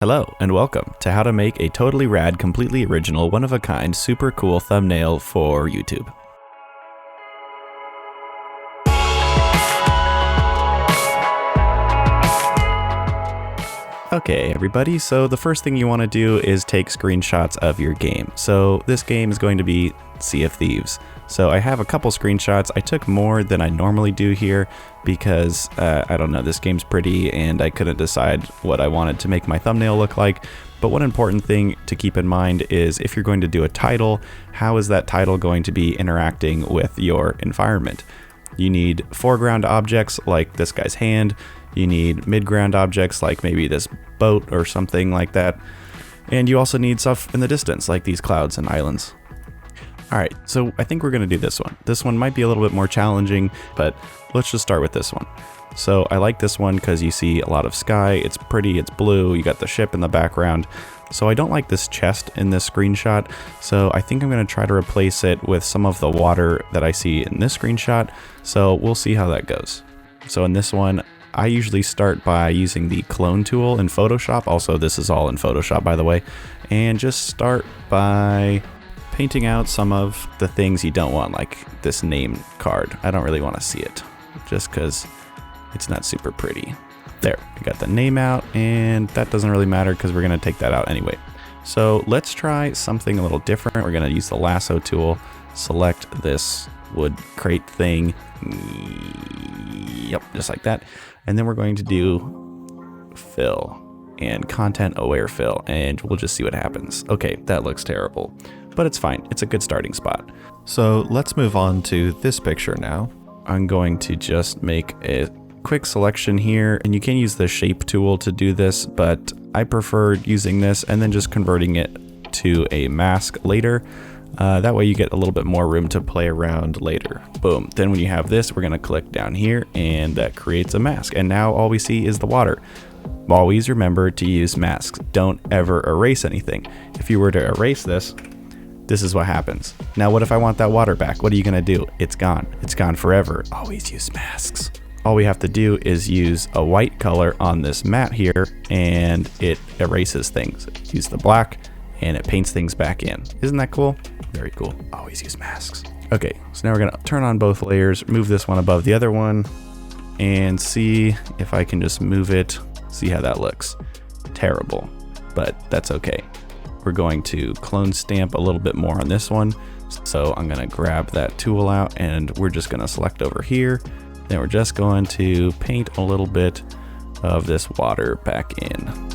Hello and welcome to how to make a totally rad, completely original, one-of-a-kind, super cool thumbnail for YouTube. Okay everybody, so the first thing you want to do is take screenshots of your game. So this game is going to be Sea of Thieves. So I have a couple screenshots. I took more than I normally do here because, I don't know, this game's pretty and I couldn't decide what I wanted to make my thumbnail look like. But one important thing to keep in mind is if you're going to do a title, how is that title going to be interacting with your environment? You need foreground objects like this guy's hand. You need midground objects like maybe this boat or something like that. And you also need stuff in the distance like these clouds and islands. Alright, so I think we're going to do this one. This one might be a little bit more challenging, but let's just start with this one. So I like this one because you see a lot of sky, it's pretty, it's blue, you got the ship in the background. So I don't like this chest in this screenshot, so I think I'm going to try to replace it with some of the water that I see in this screenshot, so we'll see how that goes. So in this one, I usually start by using the clone tool in Photoshop. Also, this is all in Photoshop, by the way. And just start by painting out some of the things you don't want, like this name card. I don't really want to see it, just because it's not super pretty. There, I got the name out, and that doesn't really matter because we're going to take that out anyway. So let's try something a little different. We're going to use the lasso tool, select this wood crate thing. Yep, just like that. And then we're going to do fill and content aware fill, and we'll just see what happens. Okay, that looks terrible, but it's fine. It's a good starting spot. So let's move on to this picture now. I'm going to just make a quick selection here, and you can use the shape tool to do this, but I prefer using this and then just converting it to a mask later. That way you get a little bit more room to play around later. Boom. Then when you have this, we're going to click down here and that creates a mask. And now all we see is the water. Always remember to use masks. Don't ever erase anything. If you were to erase this, this is what happens. Now what if I want that water back? What are you going to do? It's gone. It's gone forever. Always use masks. All we have to do is use a white color on this mat here and it erases things. Use the black and it paints things back in. Isn't that cool? Very cool. Always use masks. Okay, so now we're gonna turn on both layers, move this one above the other one, and see if I can just move it, see how that looks. Terrible, but that's okay. We're going to clone stamp a little bit more on this one. So I'm gonna grab that tool out and we're just gonna select over here. Then we're just going to paint a little bit of this water back in.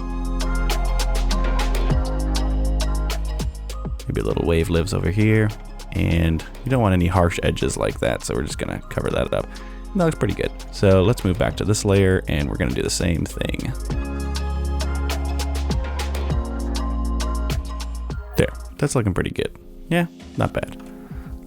Maybe a little wave lives over here, and you don't want any harsh edges like that, so we're just gonna cover that up. And that looks pretty good. So let's move back to this layer and we're gonna do the same thing. There, that's looking pretty good. Yeah, not bad.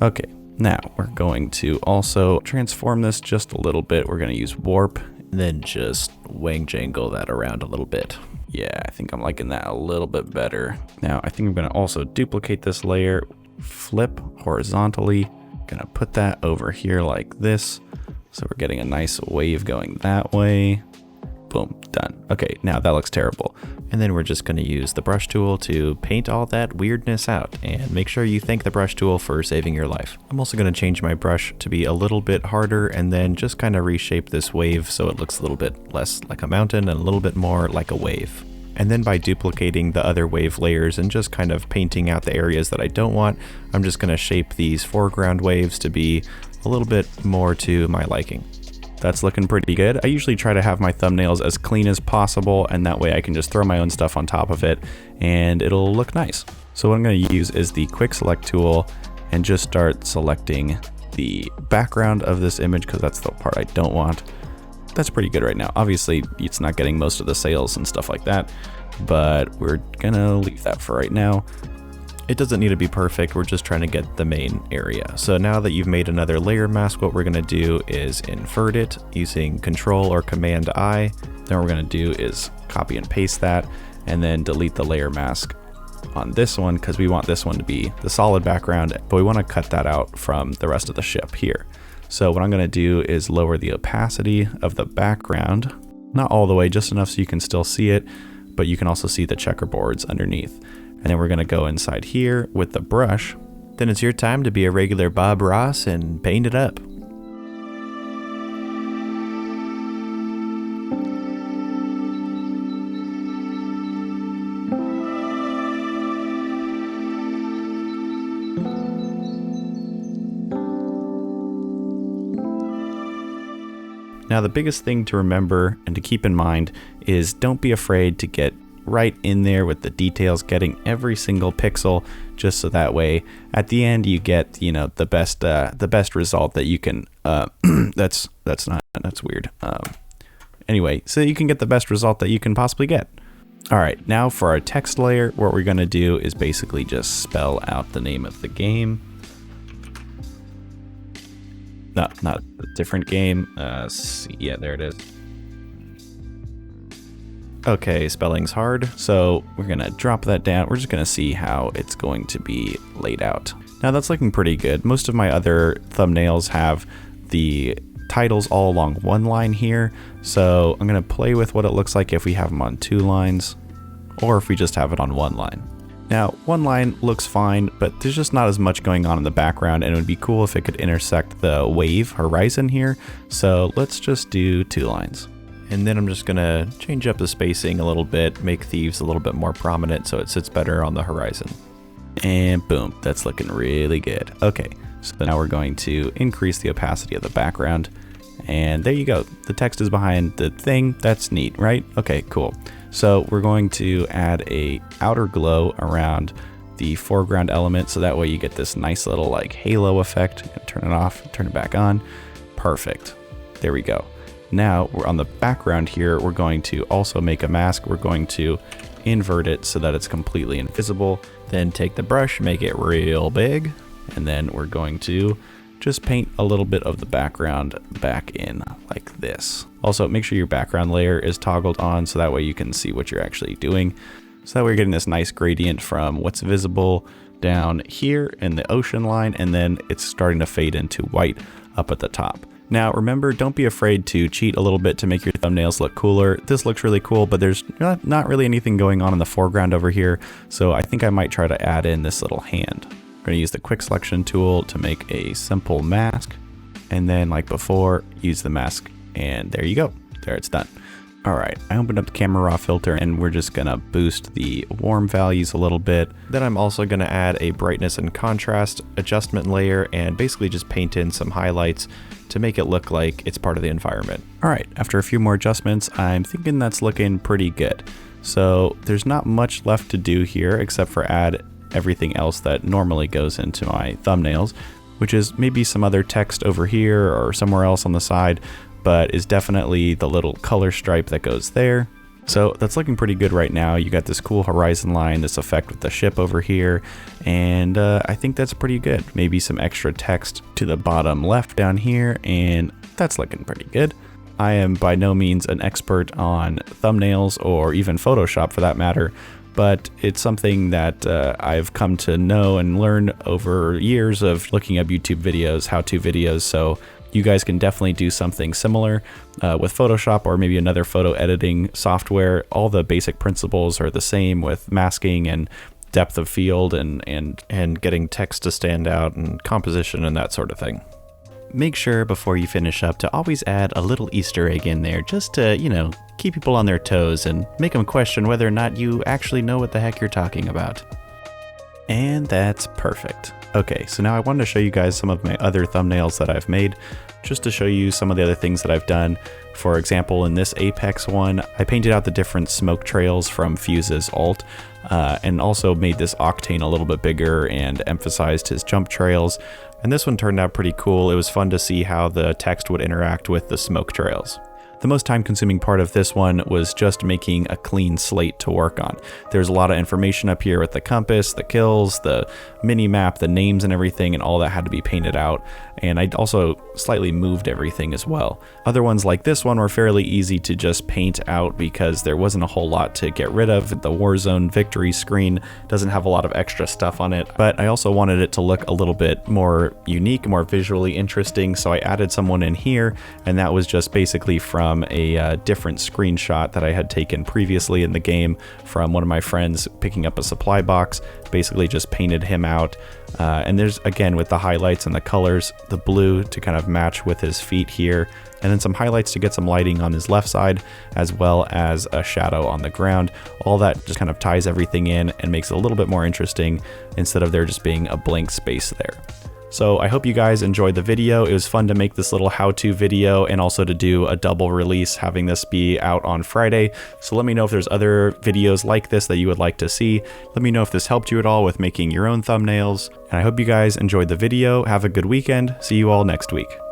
Okay, now we're going to also transform this just a little bit. We're gonna use warp, and then just wang jangle that around a little bit. Yeah, I think I'm liking that a little bit better. Now, I think I'm gonna also duplicate this layer, flip horizontally, gonna put that over here like this. So we're getting a nice wave going that way. Boom, done. Okay, now that looks terrible. And then we're just gonna use the brush tool to paint all that weirdness out, and make sure you thank the brush tool for saving your life. I'm also gonna change my brush to be a little bit harder and then just kind of reshape this wave so it looks a little bit less like a mountain and a little bit more like a wave. And then by duplicating the other wave layers and just kind of painting out the areas that I don't want, I'm just gonna shape these foreground waves to be a little bit more to my liking. That's looking pretty good. I usually try to have my thumbnails as clean as possible, and that way I can just throw my own stuff on top of it and it'll look nice. So what I'm going to use is the quick select tool and just start selecting the background of this image because that's the part I don't want. That's pretty good right now. Obviously it's not getting most of the sails and stuff like that, but we're gonna leave that for right now. It doesn't need to be perfect, we're just trying to get the main area. So now that you've made another layer mask, what we're gonna do is invert it using Control or Command I. Then what we're gonna do is copy and paste that, and then delete the layer mask on this one, because we want this one to be the solid background, but we wanna cut that out from the rest of the ship here. So what I'm gonna do is lower the opacity of the background, not all the way, just enough so you can still see it, but you can also see the checkerboards underneath. And then we're going to go inside here with the brush. Then it's your time to be a regular Bob Ross and paint it up. Now the biggest thing to remember and to keep in mind is don't be afraid to get right in there with the details, getting every single pixel, just so that way at the end you get, you know, the best result that you can that's weird. Anyway, so you can get the best result that you can possibly get. All right, now for our text layer, what we're going to do is basically just spell out the name of the game. No, not a different game. Yeah, there it is. Okay, spelling's hard, so we're gonna drop that down. We're just gonna see how it's going to be laid out. Now that's looking pretty good. Most of my other thumbnails have the titles all along one line here, so I'm gonna play with what it looks like if we have them on 2 lines, or if we just have it on 1 line. Now, 1 line looks fine, but there's just not as much going on in the background, and it would be cool if it could intersect the wave horizon here. So let's just do 2 lines. And then I'm just gonna change up the spacing a little bit, make thieves a little bit more prominent so it sits better on the horizon. And boom, that's looking really good. Okay, so now we're going to increase the opacity of the background. And there you go. The text is behind the thing. That's neat, right? Okay, cool. So we're going to add a outer glow around the foreground element, so that way you get this nice little like halo effect. Turn it off, turn it back on. Perfect. There we go. Now we're on the background here. We're going to also make a mask. We're going to invert it so that it's completely invisible. Then take the brush, make it real big. And then we're going to just paint a little bit of the background back in like this. Also, make sure your background layer is toggled on so that way you can see what you're actually doing. So that we're getting this nice gradient from what's visible down here in the ocean line, and then it's starting to fade into white up at the top. Now remember, don't be afraid to cheat a little bit to make your thumbnails look cooler. This looks really cool, but there's not really anything going on in the foreground over here. So I think I might try to add in this little hand. I'm gonna use the quick selection tool to make a simple mask. And then like before, use the mask, and there you go. There, it's done. All right, I opened up the camera raw filter, and we're just gonna boost the warm values a little bit. Then I'm also gonna add a brightness and contrast adjustment layer and basically just paint in some highlights to make it look like it's part of the environment. All right, after a few more adjustments, I'm thinking that's looking pretty good. So there's not much left to do here except for add everything else that normally goes into my thumbnails, which is maybe some other text over here or somewhere else on the side, but is definitely the little color stripe that goes there. So that's looking pretty good right now. You got this cool horizon line, this effect with the ship over here, and I think that's pretty good. Maybe some extra text to the bottom left down here, and that's looking pretty good. I am by no means an expert on thumbnails or even Photoshop for that matter, but it's something that I've come to know and learn over years of looking up YouTube videos, how-to videos, so you guys can definitely do something similar with Photoshop or maybe another photo editing software. All the basic principles are the same with masking and depth of field and getting text to stand out and composition and that sort of thing. Make sure before you finish up to always add a little Easter egg in there just to, you know, keep people on their toes and make them question whether or not you actually know what the heck you're talking about. And that's perfect. Okay, so now I wanted to show you guys some of my other thumbnails that I've made, just to show you some of the other things that I've done. For example, in this Apex one, I painted out the different smoke trails from Fuse's ult, and also made this octane a little bit bigger and emphasized his jump trails. And this one turned out pretty cool. It was fun to see how the text would interact with the smoke trails. The most time-consuming part of this one was just making a clean slate to work on. There's a lot of information up here with the compass, the kills, the mini-map, the names and everything, and all that had to be painted out. And I also slightly moved everything as well. Other ones like this one were fairly easy to just paint out because there wasn't a whole lot to get rid of. The Warzone victory screen doesn't have a lot of extra stuff on it, but I also wanted it to look a little bit more unique, more visually interesting, so I added someone in here, and that was just basically from a different screenshot that I had taken previously in the game from one of my friends picking up a supply box. Basically just painted him out, and there's, again, with the highlights and the colors, the blue to kind of match with his feet here, and then some highlights to get some lighting on his left side, as well as a shadow on the ground. All that just kind of ties everything in and makes it a little bit more interesting instead of there just being a blank space there. So I hope you guys enjoyed the video. It was fun to make this little how-to video and also to do a double release, having this be out on Friday. So let me know if there's other videos like this that you would like to see. Let me know if this helped you at all with making your own thumbnails. And I hope you guys enjoyed the video. Have a good weekend. See you all next week.